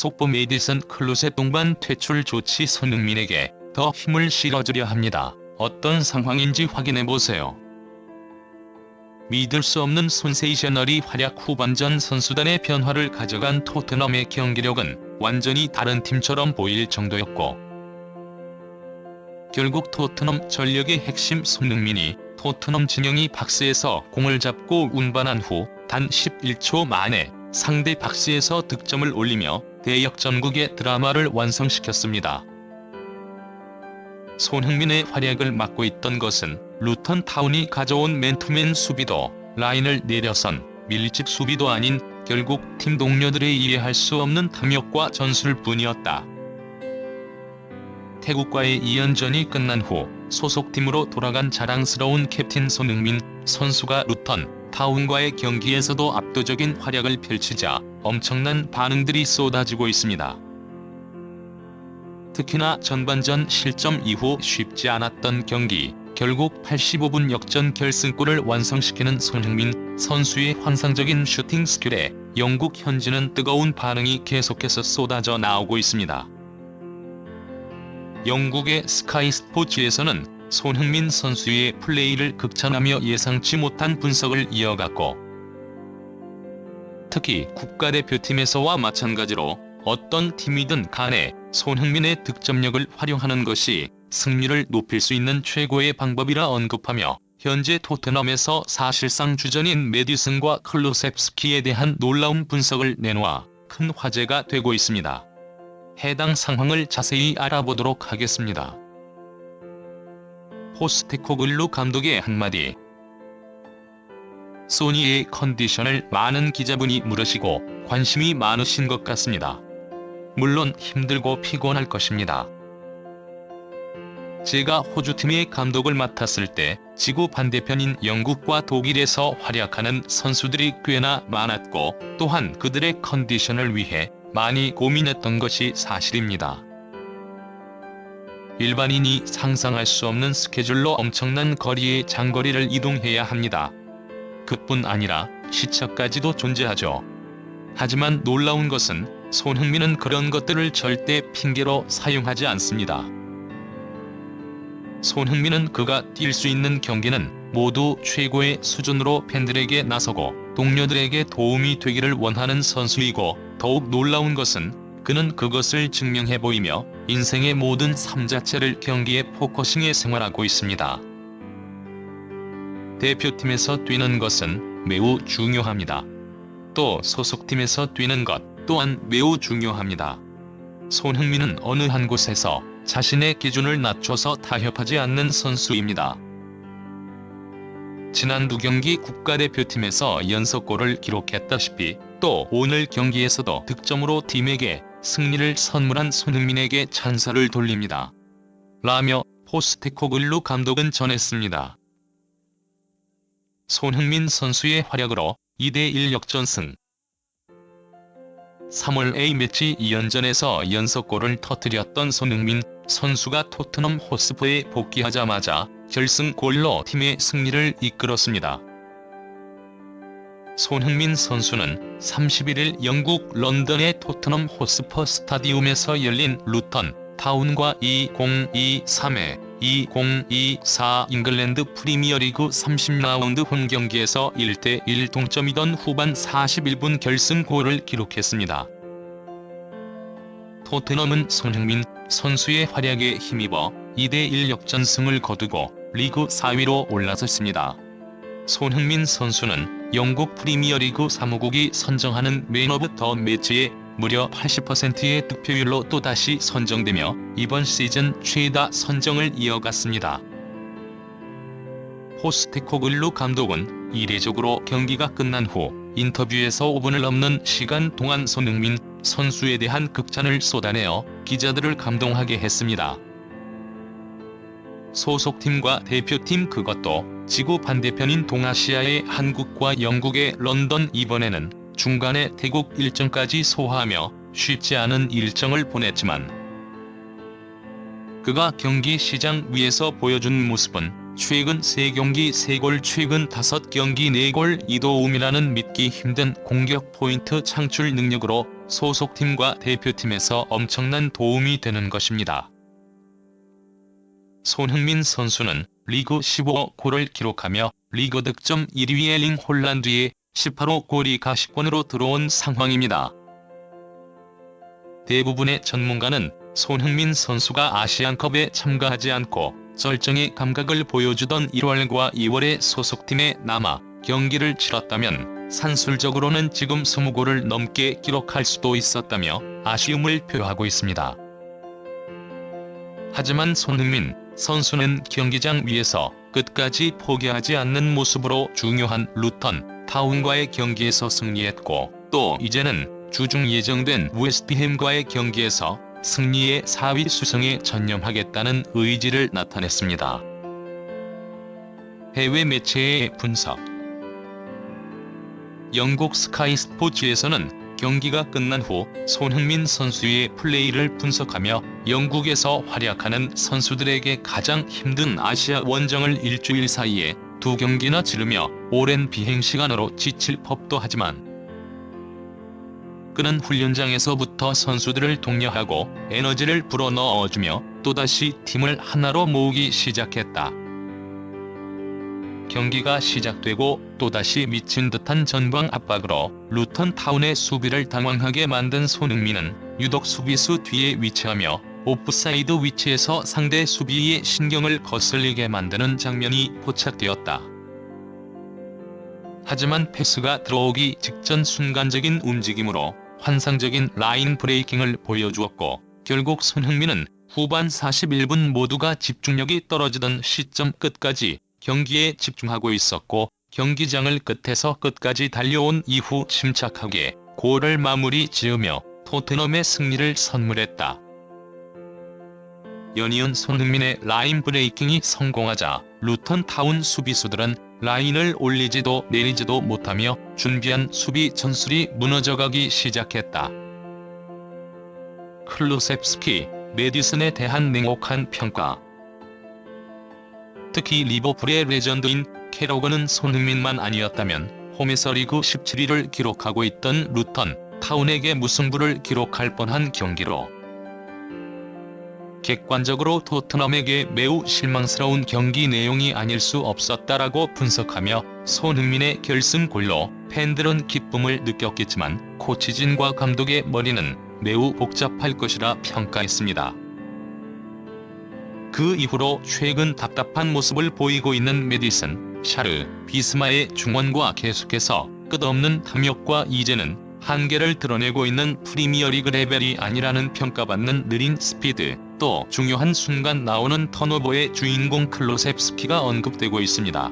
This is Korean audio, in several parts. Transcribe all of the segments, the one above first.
속보 메디슨 클로셋 동반 퇴출 조치 손흥민에게 더 힘을 실어주려 합니다. 어떤 상황인지 확인해보세요. 믿을 수 없는 센세이셔널이 활약 후반전 선수단의 변화를 가져간 토트넘의 경기력은 완전히 다른 팀처럼 보일 정도였고, 결국 토트넘 전력의 핵심 손흥민이 토트넘 진영이 박스에서 공을 잡고 운반한 후 단 11초 만에 상대 박스에서 득점을 올리며 대역전국의 드라마를 완성시켰습니다. 손흥민의 활약을 막고 있던 것은 루턴 타운이 가져온 맨투맨 수비도 라인을 내려선 밀집 수비도 아닌 결국 팀 동료들의 이해할 수 없는 탐욕과 전술뿐이었다. 태국과의 2연전이 끝난 후 소속팀으로 돌아간 자랑스러운 캡틴 손흥민 선수가 루턴 타운과의 경기에서도 압도적인 활약을 펼치자 엄청난 반응들이 쏟아지고 있습니다. 특히나 전반전 실점 이후 쉽지 않았던 경기, 결국 85분 역전 결승골을 완성시키는 손흥민 선수의 환상적인 슈팅 스킬에 영국 현지는 뜨거운 반응이 계속해서 쏟아져 나오고 있습니다. 영국의 스카이 스포츠에서는 손흥민 선수의 플레이를 극찬하며 예상치 못한 분석을 이어갔고, 특히 국가대표팀에서와 마찬가지로 어떤 팀이든 간에 손흥민의 득점력을 활용하는 것이 승률을 높일 수 있는 최고의 방법이라 언급하며 현재 토트넘에서 사실상 주전인 메디슨과 클루셉스키에 대한 놀라운 분석을 내놓아 큰 화제가 되고 있습니다. 해당 상황을 자세히 알아보도록 하겠습니다. 포스테코글루 감독의 한마디. 소니의 컨디션을 많은 기자분이 물으시고 관심이 많으신 것 같습니다. 물론 힘들고 피곤할 것입니다. 제가 호주팀의 감독을 맡았을 때 지구 반대편인 영국과 독일에서 활약하는 선수들이 꽤나 많았고, 또한 그들의 컨디션을 위해 많이 고민했던 것이 사실입니다. 일반인이 상상할 수 없는 스케줄로 엄청난 거리의 장거리를 이동해야 합니다. 그뿐 아니라 시차까지도 존재하죠. 하지만 놀라운 것은 손흥민은 그런 것들을 절대 핑계로 사용하지 않습니다. 손흥민은 그가 뛸 수 있는 경기는 모두 최고의 수준으로 팬들에게 나서고 동료들에게 도움이 되기를 원하는 선수이고, 더욱 놀라운 것은 그는 그것을 증명해 보이며 인생의 모든 삶 자체를 경기에 포커싱해 생활하고 있습니다. 대표팀에서 뛰는 것은 매우 중요합니다. 또 소속팀에서 뛰는 것 또한 매우 중요합니다. 손흥민은 어느 한 곳에서 자신의 기준을 낮춰서 타협하지 않는 선수입니다. 지난 두 경기 국가대표팀에서 연속골을 기록했다시피 또 오늘 경기에서도 득점으로 팀에게 승리를 선물한 손흥민에게 찬사를 돌립니다. 라며 포스테코글루 감독은 전했습니다. 손흥민 선수의 활약으로 2대1 역전승. 3월 A매치 2연전에서 연속골을 터뜨렸던 손흥민 선수가 토트넘 호스퍼에 복귀하자마자 결승골로 팀의 승리를 이끌었습니다. 손흥민 선수는 31일 영국 런던의 토트넘 호스퍼 스타디움에서 열린 루턴 타운과 2023-2024 잉글랜드 프리미어리그 30라운드 홈경기에서 1대1 동점이던 후반 41분 결승골을 기록했습니다. 토트넘은 손흥민 선수의 활약에 힘입어 2대1 역전승을 거두고 리그 4위로 올라섰습니다. 손흥민 선수는 영국 프리미어리그 사무국이 선정하는 맨 오브 더 매치에 무려 80%의 득표율로 또다시 선정되며 이번 시즌 최다 선정을 이어갔습니다. 포스테코글루 감독은 이례적으로 경기가 끝난 후 인터뷰에서 5분을 넘는 시간 동안 손흥민 선수에 대한 극찬을 쏟아내어 기자들을 감동하게 했습니다. 소속팀과 대표팀, 그것도 지구 반대편인 동아시아의 한국과 영국의 런던, 이번에는 중간에 태국 일정까지 소화하며 쉽지 않은 일정을 보냈지만 그가 경기 시장 위에서 보여준 모습은 최근 3경기 3골, 최근 5경기 4골 2도움이라는 믿기 힘든 공격 포인트 창출 능력으로 소속팀과 대표팀에서 엄청난 도움이 되는 것입니다. 손흥민 선수는 리그 15골을 기록하며 리그 득점 1위 에링 홀란드의 18골이 가시권으로 들어온 상황입니다. 대부분의 전문가는 손흥민 선수가 아시안컵에 참가하지 않고 절정의 감각을 보여주던 1월과 2월에 소속팀에 남아 경기를 치렀다면 산술적으로는 지금 20골을 넘게 기록할 수도 있었다며 아쉬움을 표하고 있습니다. 하지만 손흥민 선수는 경기장 위에서 끝까지 포기하지 않는 모습으로 중요한 루턴 타운과의 경기에서 승리했고, 또 이제는 주중 예정된 웨스트햄과의 경기에서 승리의 4위 수성에 전념하겠다는 의지를 나타냈습니다. 해외 매체의 분석. 영국 스카이 스포츠에서는 경기가 끝난 후 손흥민 선수의 플레이를 분석하며 영국에서 활약하는 선수들에게 가장 힘든 아시아 원정을 일주일 사이에 2경기나 치르며 오랜 비행시간으로 지칠 법도 하지만 그는 훈련장에서부터 선수들을 독려하고 에너지를 불어넣어주며 또다시 팀을 하나로 모으기 시작했다. 경기가 시작되고 또다시 미친 듯한 전방 압박으로 루턴 타운의 수비를 당황하게 만든 손흥민은 유독 수비수 뒤에 위치하며 오프사이드 위치에서 상대 수비의 신경을 거슬리게 만드는 장면이 포착되었다. 하지만 패스가 들어오기 직전 순간적인 움직임으로 환상적인 라인 브레이킹을 보여주었고, 결국 손흥민은 후반 41분 모두가 집중력이 떨어지던 시점 끝까지 경기에 집중하고 있었고, 경기장을 끝에서 끝까지 달려온 이후 침착하게 골을 마무리 지으며 토트넘의 승리를 선물했다. 연이은 손흥민의 라인 브레이킹이 성공하자 루턴 타운 수비수들은 라인을 올리지도 내리지도 못하며 준비한 수비 전술이 무너져가기 시작했다. 클루셉스키, 메디슨에 대한 냉혹한 평가. 특히 리버풀의 레전드인 캐러건은 손흥민만 아니었다면 홈에서 리그 17위를 기록하고 있던 루턴 타운에게 무승부를 기록할 뻔한 경기로 객관적으로 토트넘에게 매우 실망스러운 경기 내용이 아닐 수 없었다라고 분석하며 손흥민의 결승골로 팬들은 기쁨을 느꼈겠지만 코치진과 감독의 머리는 매우 복잡할 것이라 평가했습니다. 그 이후로 최근 답답한 모습을 보이고 있는 메디슨, 샤르, 비스마의 중원과 계속해서 끝없는 탐욕과 이제는 한계를 드러내고 있는 프리미어리그 레벨이 아니라는 평가받는 느린 스피드, 또 중요한 순간 나오는 턴오버의 주인공 클로셉스키가 언급되고 있습니다.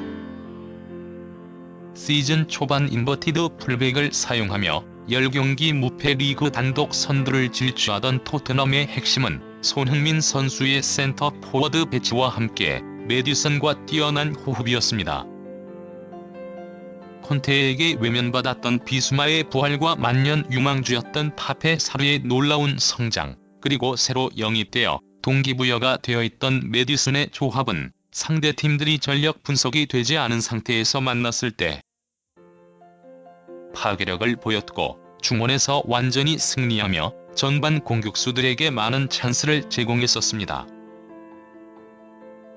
시즌 초반 인버티드 풀백을 사용하며 10경기 무패 리그 단독 선두를 질주하던 토트넘의 핵심은 손흥민 선수의 센터 포워드 배치와 함께 메디슨과 뛰어난 호흡이었습니다. 콘테에게 외면받았던 비수마의 부활과 만년 유망주였던 파페 사르의 놀라운 성장, 그리고 새로 영입되어 동기부여가 되어 있던 메디슨의 조합은 상대팀들이 전력 분석이 되지 않은 상태에서 만났을 때 파괴력을 보였고, 중원에서 완전히 승리하며 전반 공격수들에게 많은 찬스를 제공했었습니다.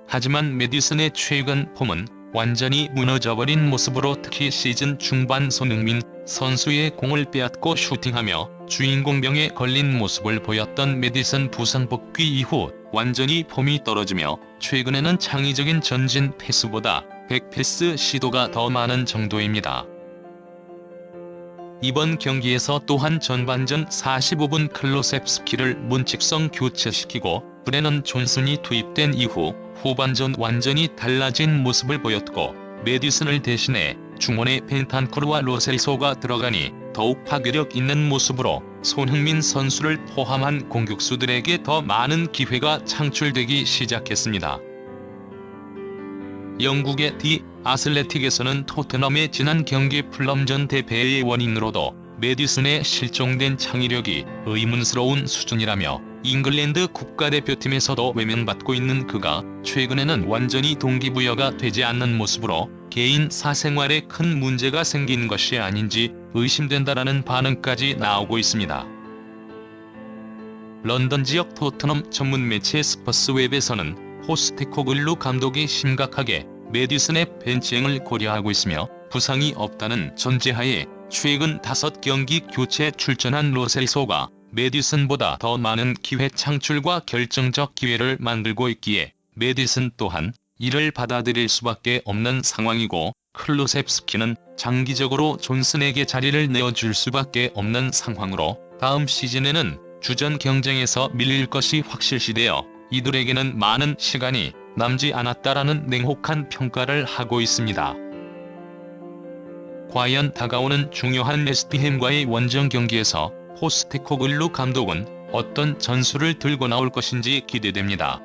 하지만 메디슨의 최근 폼은 완전히 무너져버린 모습으로, 특히 시즌 중반 손흥민 선수의 공을 빼앗고 슈팅하며 주인공병에 걸린 모습을 보였던 메디슨 부상 복귀 이후 완전히 폼이 떨어지며 최근에는 창의적인 전진 패스보다 백패스 시도가 더 많은 정도입니다. 이번 경기에서 또한 전반전 45분 클로셉스키를 문칙성 교체시키고 브레넌 존슨이 투입된 이후 후반전 완전히 달라진 모습을 보였고, 메디슨을 대신해 중원에 벤탄쿠르와 로셀소가 들어가니 더욱 파괴력 있는 모습으로 손흥민 선수를 포함한 공격수들에게 더 많은 기회가 창출되기 시작했습니다. 영국의 디 아슬레틱에서는 토트넘의 지난 경기 풀럼전 대패의 원인으로도 메디슨의 실종된 창의력이 의문스러운 수준이라며, 잉글랜드 국가대표팀에서도 외면받고 있는 그가 최근에는 완전히 동기부여가 되지 않는 모습으로 개인 사생활에 큰 문제가 생긴 것이 아닌지 의심된다라는 반응까지 나오고 있습니다. 런던 지역 토트넘 전문 매체 스퍼스웹에서는 포스테코글루 감독이 심각하게 메디슨의 벤치행을 고려하고 있으며 부상이 없다는 전제하에 최근 5경기 교체 출전한 로셀소가 메디슨보다 더 많은 기회 창출과 결정적 기회를 만들고 있기에 메디슨 또한 이를 받아들일 수밖에 없는 상황이고, 클루셉스키는 장기적으로 존슨에게 자리를 내어줄 수밖에 없는 상황으로 다음 시즌에는 주전 경쟁에서 밀릴 것이 확실시되어 이들에게는 많은 시간이 남지 않았다라는 냉혹한 평가를 하고 있습니다. 과연 다가오는 중요한 웨스트햄과의 원정 경기에서 포스테코글루 감독은 어떤 전술을 들고 나올 것인지 기대됩니다.